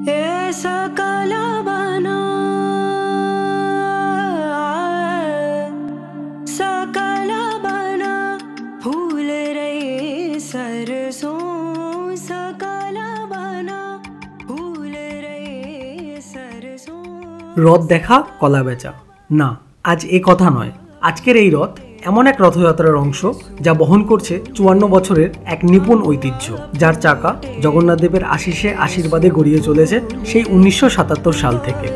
सकला बना सकला बना फूल रहे सरसों सकला बना फूल रहे सरसों। রথ দেখা কলা বেচা না, আজ এ কথা নয়। আজকের এই রথ এমন এক রথযাত্রার অংশ যা বহন করছে ৫৪ বছরের এক নিপুণ ঐতিহ্য, যার চাকা জগন্নাথ দেবের আশিসে আশীর্বাদে গড়িয়ে চলেছে সেই ১৯৭৭ সাল থেকে।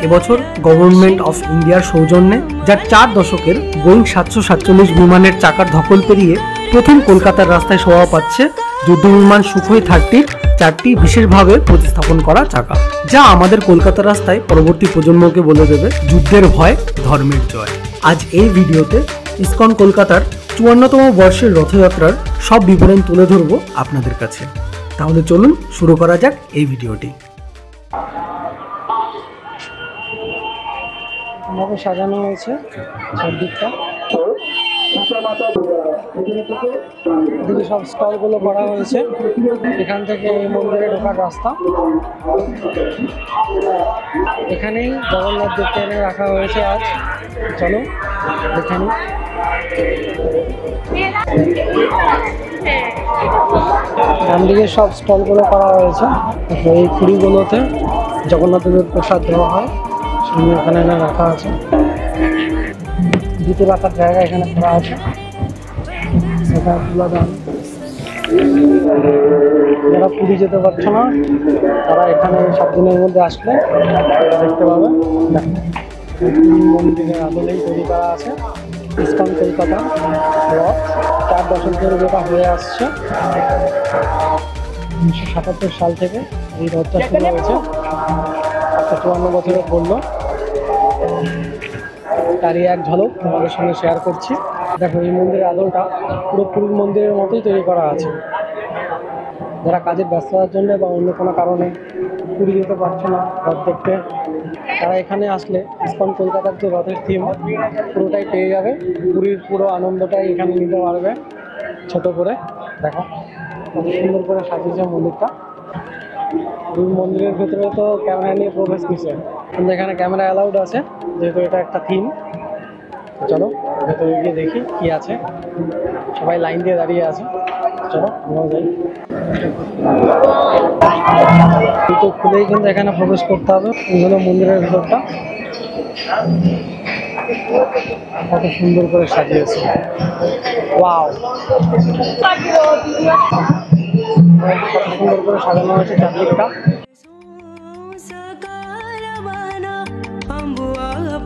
এবছর গভর্নমেন্ট অফ ইন্ডিয়ার সৌজন্যে যার ৪ দশকের বোয়িং ৭৪৭ বিমানের চাকার ধকল পেরিয়ে প্রথম কলকাতার রাস্তায় শোভা পাচ্ছে যুদ্ধবিমান সুখোই ৩০ 4টি বিশেষভাবে প্রতিস্থাপন করা চাকা, যা আমাদের কলকাতার রাস্তায় পরবর্তী প্রজন্মকে বলে দেবে যুদ্ধের ভয় ধর্মের জয়। আজ এই ভিডিওতে ইসকন কলকাতার ৫৪তম বর্ষের রথযাত্রার সব বিবরণ তুলে ধরব আপনাদের কাছে। তাহলে চলুন শুরু করা যাক এই ভিডিওটি। আমাকে সাজানো হয়েছে চারদিকটা, এদিকে সব স্টলগুলো করা হয়েছে। এখান থেকে এই মন্দিরে ঢোকার রাস্তা, এখানেই জগন্নাথ দেবকে এনে রাখা হয়েছে আজ। চলো দেখে নিই। ডান দিকে সব স্টলগুলো করা হয়েছে। এই কুড়িগুলোতে জগন্নাথ দেবের প্রসাদ দেওয়া হয়, সামনে এখানে এনে রাখা আছে। জুতো রাখার জায়গা এখানে করা আছে। যারা পুরী যেতে পারছে না তারা এখানে 7 দিনের মধ্যে আসলে দেখতে পাবে। মন্দিরের আদলেই তৈরি করা আছে ইসকন কলকাতা রথ। 4 দশক ধরে যেটা হয়ে আসছে, 1977 সাল থেকে এই রথটা শুরু হয়েছে। ৫৪ বছরে পড়লো, তারই এক ঝলক তোমাদের সঙ্গে শেয়ার করছি। দেখো, এই মন্দিরের আদলটা পুরো পুরীর মন্দিরের মতোই তৈরি করা আছে। যারা কাজের ব্যস্ততার জন্য বা অন্য কোনো কারণে পুরী যেতে পারছে না রথ দেখতে, তারা এখানে আসলে ইসকন কলকাতার যে রথের থিম পুরোটাই পেয়ে যাবে। পুরীর পুরো আনন্দটাই এখানে নিতে পারবে ছোট করে। দেখো কত সুন্দর করে সাজিয়েছে মন্দিরটা। পুরীর মন্দিরের ভেতরে তো ক্যামেরা নিয়ে প্রবেশ নিষেধ, কিন্তু এখানে ক্যামেরা অ্যালাউড আছে যেহেতু এটা একটা থিম। চলো ভেতরে গিয়ে দেখি কি আছে। সবাই লাইন দিয়ে দাঁড়িয়ে আছে, চলো আমরাও যাই। জুতো খুলেই কিন্তু এখানে প্রবেশ করতে হবে। এই হলো মন্দিরের ভেতরটা, কত সুন্দর করে সাজিয়েছে। ওয়াও, কত সুন্দর করে সাজানো হয়েছে চারদিকটা।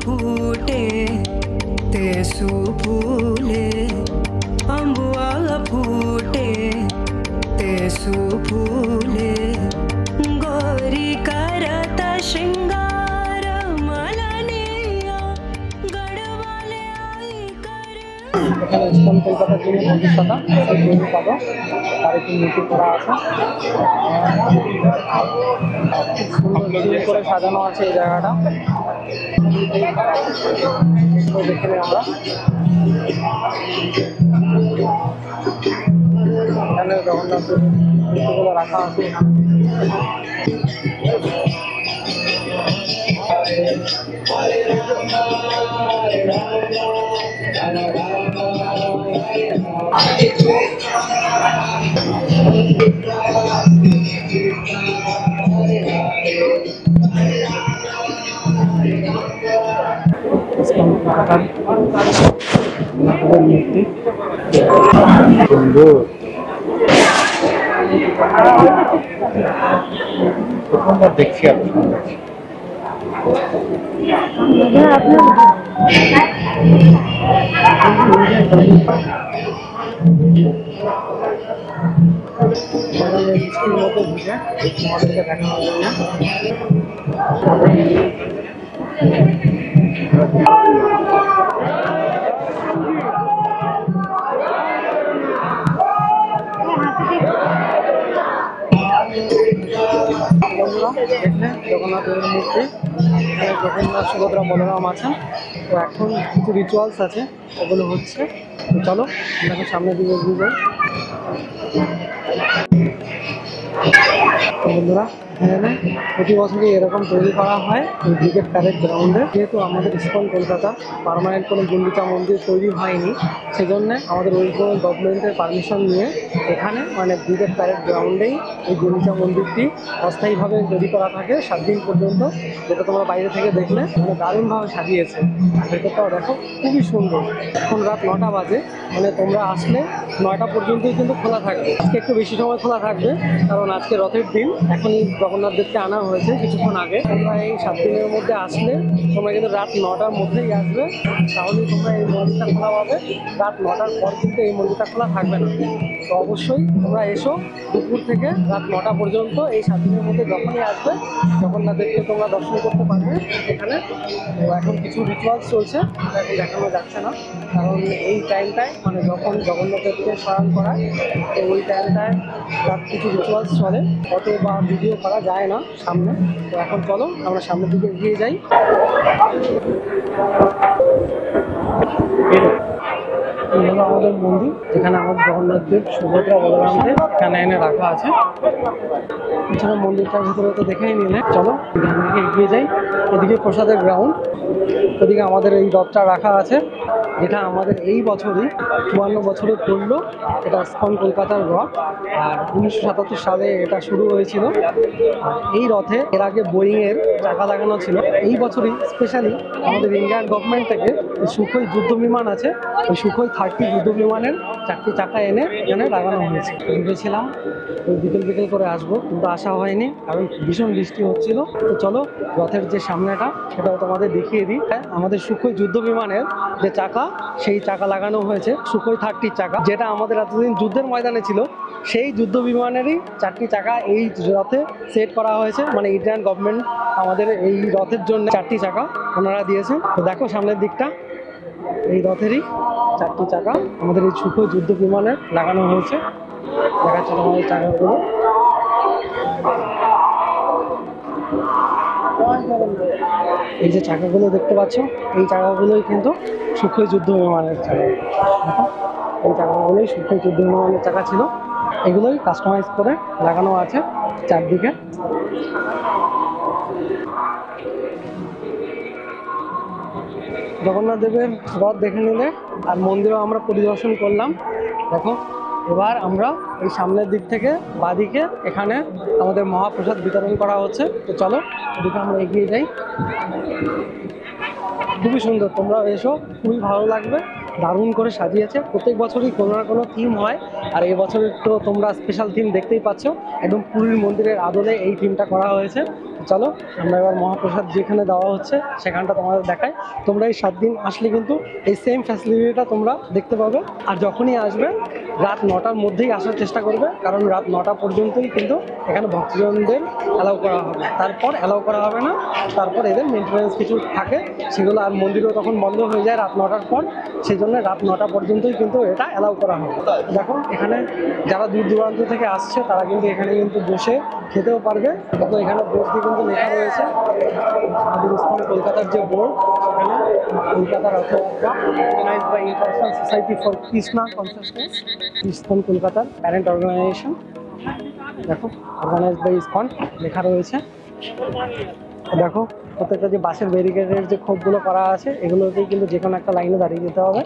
फूटे तेसु फूले अम्बुआ फूटे तेसु फूले गौरी करता श्रृंगार मलनिया गढ़वाले आई करे। এখানে ইসকন কলকাতার যিনি প্রতিষ্ঠাতা সেই তৈরি পাবো, তার একটি মূর্তি করা আছে। খুব সুন্দর করে সাজানো আছে এই জায়গাটা। দেখে নিই আমরা। এখানে জগন্নাথ মূর্তিগুলো রাখা আছে। মূর্তি প্রথমবার দেখছি আপনি মতো বুঝে আমাদেরকে দেখা হবে না। দেখলেন জগন্নাথের মূর্তি, জগন্নাথ সুভদ্রা বলরাম আছেন। তো এখন কিছু রিচুয়ালস আছে, ওগুলো হচ্ছে। তো চলো আমরা সামনের দিকে এগিয়ে যাই। বন্ধুরা, এখানে প্রতি বছরই এরকম তৈরি করা হয় এই ব্রিগেড প্যারেড গ্রাউন্ডে। যেহেতু আমাদের ইসকন কলকাতা পার্মানেন্ট কোনো গুন্ডিচা মন্দির তৈরি হয়নি, সেজন্য আমাদের ওয়েস্ট বেঙ্গল গভর্নমেন্টের পারমিশন নিয়ে এখানে মানে ব্রিগেড প্যারেড গ্রাউন্ডেই এই গুন্ডিচা মন্দিরটি অস্থায়ীভাবে তৈরি করা থাকে 7 দিন পর্যন্ত, যেটা তোমরা বাইরে থেকে দেখলে মানে দারুণভাবে সাজিয়েছে। ভেতরটাও দেখো খুবই সুন্দর। এখন রাত 9টা বাজে, মানে তোমরা আসলে 9টা পর্যন্তই কিন্তু খোলা থাকবে। আজকে একটু বেশি সময় খোলা থাকবে, কারণ আজকে রথের দিন। এখনই জগন্নাথ দেবকে আনা হয়েছে কিছুক্ষণ আগে। তোমরা এই 7 দিনের মধ্যে আসলে তোমরা কিন্তু রাত 9টার মধ্যেই আসবে, তাহলে তোমরা এই মন্দিরটা খোলা পাবে। রাত 9টার পর কিন্তু এই মন্দিরটা খোলা থাকবে না। তো অবশ্যই তোমরা এসো দুপুর থেকে রাত 9টা পর্যন্ত এই 7 দিনের মধ্যে যখনই আসবে জগন্নাথ দেবকে তোমরা দর্শন করতে পারবে এখানে। তো এখন কিছু রিচুয়ালস চলছে, এখন দেখানো যাচ্ছে না, কারণ এই টাইমটায় মানে যখন জগন্নাথ দেবকে স্মরণ করায়, তো ওই টাইমটায় তার কিছু রিচুয়ালস চলে, অত বা ভিডিও করা যায় না সামনে। তো এখন চলো আমরা সামনের দিকে এগিয়ে যাই। এই হলো আমাদের মন্দির, যেখানে আমাদের জগন্নাথ দেব, সুভদ্রা, বলরামকে এখানে এনে রাখা আছে। এছাড়া মন্দিরটার ভিতরে তো দেখেই নিলে, চলো এখান থেকে এগিয়ে যাই। এদিকে প্রসাদের গ্রাউন্ড, ওদিকে আমাদের এই রথটা রাখা আছে, যেটা আমাদের এই বছরই 54 বছরে পড়লো। এটা ইসকন কলকাতার রথ, আর 1977 সালে এটা শুরু হয়েছিল। আর এই রথে এর আগে বোয়িংয়ের চাকা লাগানো ছিল। এই বছরই স্পেশালি আমাদের ইন্ডিয়ান গভর্নমেন্ট থেকে সুখোই যুদ্ধ বিমান আছে, ওই সুখোই 30 যুদ্ধ বিমানের 4টি চাকা এনে এখানে লাগানো হয়েছে। ভেবেছিলাম ওই বিকেল করে আসবো, কিন্তু আসা হয়নি কারণ ভীষণ বৃষ্টি হচ্ছিল। তো চলো রথের যে সামনেটা সেটাও তোমাদের দেখিয়ে দিই। আমাদের সুখোই যুদ্ধ বিমানের যে চাকা, সেই চাকা লাগানো হয়েছে সুখোই 30 চাকা, যেটা আমাদের এতদিন যুদ্ধের ময়দানে ছিল। সেই যুদ্ধ বিমানেরই 4টি চাকা এই রথে সেট করা হয়েছে। মানে ইন্ডিয়ান গভর্নমেন্ট আমাদের এই রথের জন্য 4টি চাকা ওনারা দিয়েছে। তো দেখো সামনের দিকটা, এই রথেরই 4টি চাকা আমাদের এই সুখোই যুদ্ধ বিমানে লাগানো হয়েছে। দেখাচ্ছে আমাদের চাকাগুলো। এই যে চাকাগুলো দেখতে পাচ্ছ, এই চাকাগুলোই কিন্তু সুখোই যুদ্ধ বিমানের চাকা। দেখো এই চাকাগুলোই সুখোই যুদ্ধ বিমানের চাকা ছিল, এগুলোই কাস্টমাইজ করে লাগানো আছে চারদিকে। জগন্নাথ দেবের রথ দেখে নিলে, আর মন্দিরও আমরা পরিদর্শন করলাম। দেখো এবার আমরা এই সামনের দিক থেকে বাদিকে এখানে আমাদের মহাপ্রসাদ বিতরণ করা হচ্ছে। তো চলো এদিকে আমরা এগিয়ে যাই। খুবই সুন্দর, তোমরা এসো, খুবই ভালো লাগবে। দারুণ করে সাজিয়েছে। প্রত্যেক বছরই কোনো না কোনো থিম হয়, আর এই বছরের তো তোমরা স্পেশাল থিম দেখতেই পাচ্ছ। একদম পুরীর মন্দিরের আদলে এই থিমটা করা হয়েছে। চলো আমরা এবার মহাপ্রসাদ যেখানে দেওয়া হচ্ছে সেখানটা তোমাদের দেখাই। তোমরা এই 7 দিন আসলে কিন্তু এই সেম ফ্যাসিলিটিটা তোমরা দেখতে পাবে। আর যখনই আসবে রাত 9টার মধ্যেই আসার চেষ্টা করবে, কারণ রাত 9টা পর্যন্তই কিন্তু এখানে ভক্তজনদের অ্যালাউ করা হবে, তারপর অ্যালাউ করা হবে না। তারপর এদের মেনটেন্যান্স কিছু থাকে সেগুলো, আর মন্দিরও তখন বন্ধ হয়ে যায় রাত 9টার পর। সেই জন্য রাত 9টা পর্যন্তই কিন্তু এটা অ্যালাউ করা হবে। দেখো এখানে যারা দূর দূরান্ত থেকে আসছে তারা কিন্তু এখানে কিন্তু বসে খেতেও পারবে। তো এখানে বোর্ড দিয়ে কিন্তু লেখা রয়েছে আমাদের ইসকন কলকাতার যে বোর্ড, সেখানে কলকাতার Rathayatra organised by International Society for Krishna Consciousness, ISKCON কলকাতার প্যারেন্ট অর্গানাইজেশন। দেখো অর্গানাইজ বাই ইসকন লেখা রয়েছে। দেখো প্রত্যেকটা যে বাসের ব্যারিকেডের যে খোপগুলো করা আছে, এগুলোতেই কিন্তু যে কোনো একটা লাইনে দাঁড়িয়ে যেতে হবে।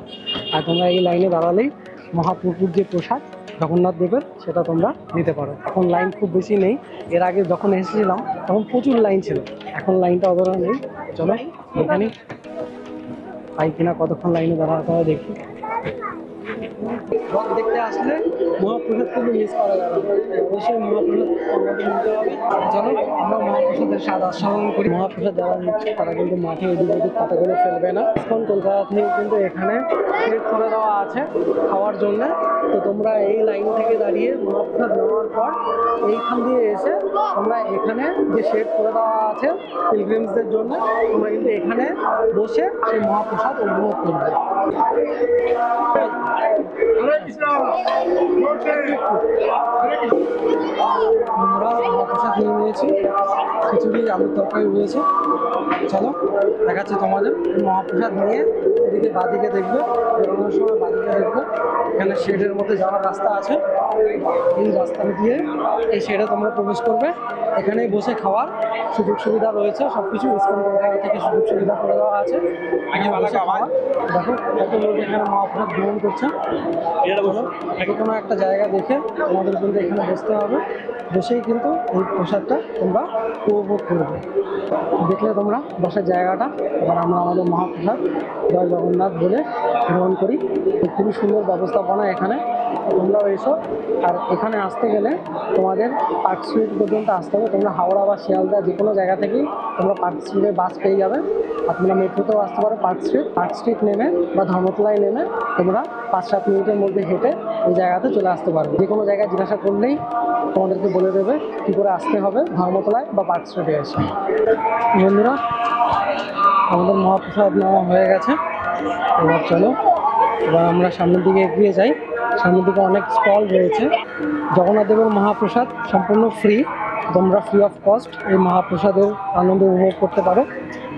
আর তোমরা এই লাইনে দাঁড়ালেই মহাপ্রভুর যে প্রসাদ জগন্নাথ দেবের সেটা তোমরা নিতে পারো। এখন লাইন খুব বেশি নেই, এর আগে যখন এসেছিলাম তখন প্রচুর লাইন ছিল, এখন লাইনটা অতটা নেই। চলো এখানে পাই কিনা কতক্ষণ লাইনে দাঁড়াতে হয় দেখি। রথ দেখতে আসলে মহাপ্রসাদ কিন্তু মিস করা যাবে না, অবশ্যই মহাপ্রসাদ আমাদের নিতে হবে। চলো আমরা মহাপ্রসাদের স্বাদ আস্বাদন করি। মহাপ্রসাদ যারা নিচ্ছে তারা কিন্তু মাঠে এদিক ওদিক পাতাগুলো ফেলবে না। ইসকন কলকাতা থেকে কিন্তু এখানে সেট করে দেওয়া আছে খাওয়ার জন্য। তো তোমরা এই লাইন থেকে দাঁড়িয়ে মহাপ্রসাদ নেওয়ার পর এইখান দিয়ে এসে তোমরা এখানে যে সেট করে দেওয়া আছে পিলগ্রিমসদের জন্য, তোমরা কিন্তু এখানে বসে সেই মহাপ্রসাদ উপভোগ করবে। আমরা মহাপ্রসাদ নিয়ে নিয়েছি, খিচুড়ি আলুর তরকারি রয়েছে। চলো দেখাচ্ছি তোমাদের। মহাপ্রসাদ নিয়ে এদিকে বাদিকে দেখবে, বেরোনোর সময় বাদিকে দেখবে এখানে শেডের মধ্যে যাওয়ার রাস্তা আছে। এই রাস্তা দিয়ে এই শেডে তোমরা প্রবেশ করবে। এখানেই বসে খাওয়ার সুযোগ সুবিধা রয়েছে, সব কিছু ইসকন কলকাতা থেকে সুযোগ সুবিধা করে দেওয়া আছে। বসে খাওয়ার দেখো কত লোক এখানে মহাপ্রসাদ গ্রহণ করছে। যে কোনো একটা জায়গা দেখে তোমাদের কিন্তু এখানে বসতে হবে, বসেই কিন্তু এই প্রসাদটা তোমরা উপভোগ করবে। দেখলে তোমরা বসার জায়গাটা। এবার আমরা আমাদের মহাপ্রসাদ জয় জগন্নাথ বলে গ্রহণ করি। খুবই সুন্দর ব্যবস্থাপনা এখানে, তোমরাও এসো। আর এখানে আসতে গেলে তোমাদের পার্ক স্ট্রিট পর্যন্ত আসতে হবে। তোমরা হাওড়া বা শিয়ালদা যে কোনো জায়গা থেকেই তোমরা পার্ক স্ট্রিটে বাস পেয়ে যাবে। আর তোমরা মেট্রোতেও আসতে পারো পার্ক স্ট্রিট নেমে বা ধর্মতলায় নেমে তোমরা 5-7 মিনিটের মধ্যে হেঁটে ওই জায়গাতে চলে আসতে পারবে। যে কোনো জায়গায় জিজ্ঞাসা করলেই তোমাদেরকে বলে দেবে কী করে আসতে হবে ধর্মতলায় বা পার্ক স্ট্রিটে এসে। বন্ধুরা, আমাদের মহাপ্রসাদ নেওয়া হয়ে গেছে। এবার চলো, এবার আমরা সামনের দিকে এগিয়ে যাই। সামনের দিকে অনেক স্টল রয়েছে। জগন্নাথ দেবের মহাপ্রসাদ সম্পূর্ণ ফ্রি, তোমরা ফ্রি অফ কস্ট এই মহাপ্রসাদের আনন্দ উপভোগ করতে পারো।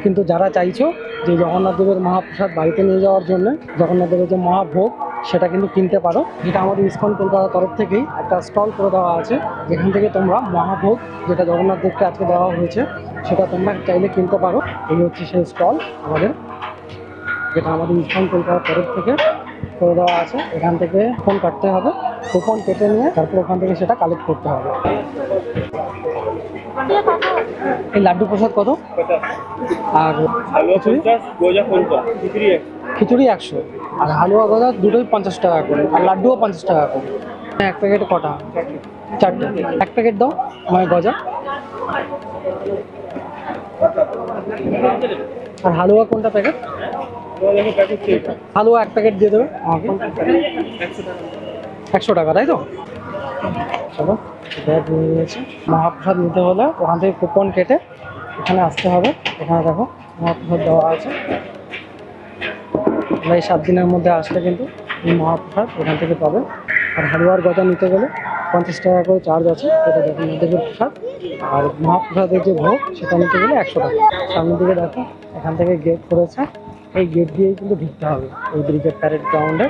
কিন্তু যারা চাইছো যে জগন্নাথ দেবের মহাপ্রসাদ বাড়িতে নিয়ে যাওয়ার জন্য জগন্নাথ দেবের যে মহাভোগ সেটা কিন্তু কিনতে পারো। যেটা আমাদের ইসকন কলকাতার তরফ থেকেই একটা স্টল করে দেওয়া আছে, যেখান থেকে তোমরা মহাভোগ যেটা জগন্নাথ দেবকে আজকে দেওয়া হয়েছে সেটা তোমরা চাইলে কিনতে পারো। এই হচ্ছে সেই স্টল আমাদের, যেটা আমাদের ইসকন কলকাতার তরফ থেকে করে দেওয়া আছে। এখান থেকে কুপন কাটতে হবে, কুপন কেটে নিয়ে তারপর ওখান থেকে সেটা কালেক্ট করতে হবে। এই লাড্ডু প্রসাদ কত? আর খিচুড়ি 100, আর হালুয়া গজা দুটোই 50 টাকা করে, আর লাড্ডুও 50 টাকা করে। এক প্যাকেটে কটা? 4টে। এক প্যাকেট দাও আমার গজা। আর হালুয়া কোনটা প্যাকেট? হালুয়া এক প্যাকেট দিয়ে দেবে আমাকে। 100 টাকা, তাই তো? চলো, ব্যাগ নিয়ে নিয়েছি। মহাপ্রসাদ নিতে হলে ওখান থেকে কুপন কেটে এখানে আসতে হবে। এখানে দেখো মহাপ্রসাদ দেওয়া আছে। এই 7 দিনের মধ্যে আসলে কিন্তু এই মহাপ্রসাদ এখান থেকে পাবে। আর হালুয়ার গজা নিতে গেলে 50 টাকা করে চার্জ আছে, এটা দেখুন দেবের প্রসাদ। আর মহাপ্রসাদের যে ভোগ সেটা নিতে গেলে 100 টাকা। সামনের দিকে দেখো এখান থেকে গেট করেছে, এই গেট দিয়েই কিন্তু ঢুকতে হবে এই ব্রিগেড প্যারেড গ্রাউন্ডে।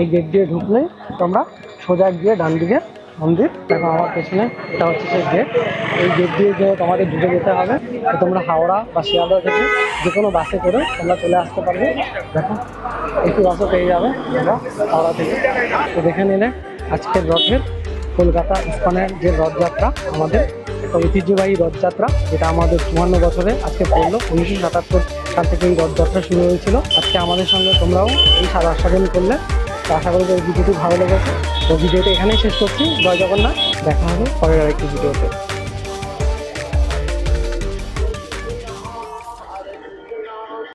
এই গেট দিয়ে ঢুকলেই তোমরা সোজা গিয়ে ডান দিকে মন্দির দেখো আমার পেছনে, এটা হচ্ছে সেই গেট। এই গেট দিয়ে যে তোমাদের ঢুকে যেতে হবে। তো তোমরা হাওড়া বা শিয়ালদা থেকে যে কোনো বাসে করে তোমরা চলে আসতে পারবে। দেখো একটু বাসও পেয়ে যাবে তোমরা হাওড়া থেকে। তো দেখে নিলে আজকের রথের কলকাতা ইসকনের যে রথযাত্রা, আমাদের একটা ঐতিহ্যবাহী রথযাত্রা, যেটা আমাদের 54 বছরে আজকে পড়লো। 1977 সাল থেকে এই রথযাত্রা শুরু হয়েছিল। আজকে আমাদের সঙ্গে তোমরাও এই আস্বাদন করলে। তো আশা করি এই ভিডিওটি ভালো লেগেছে। তো ভিডিওটি এখানেই শেষ করছি। জয় জগন্নাথ, দেখা হবে পরের আরেকটি ভিডিওতে।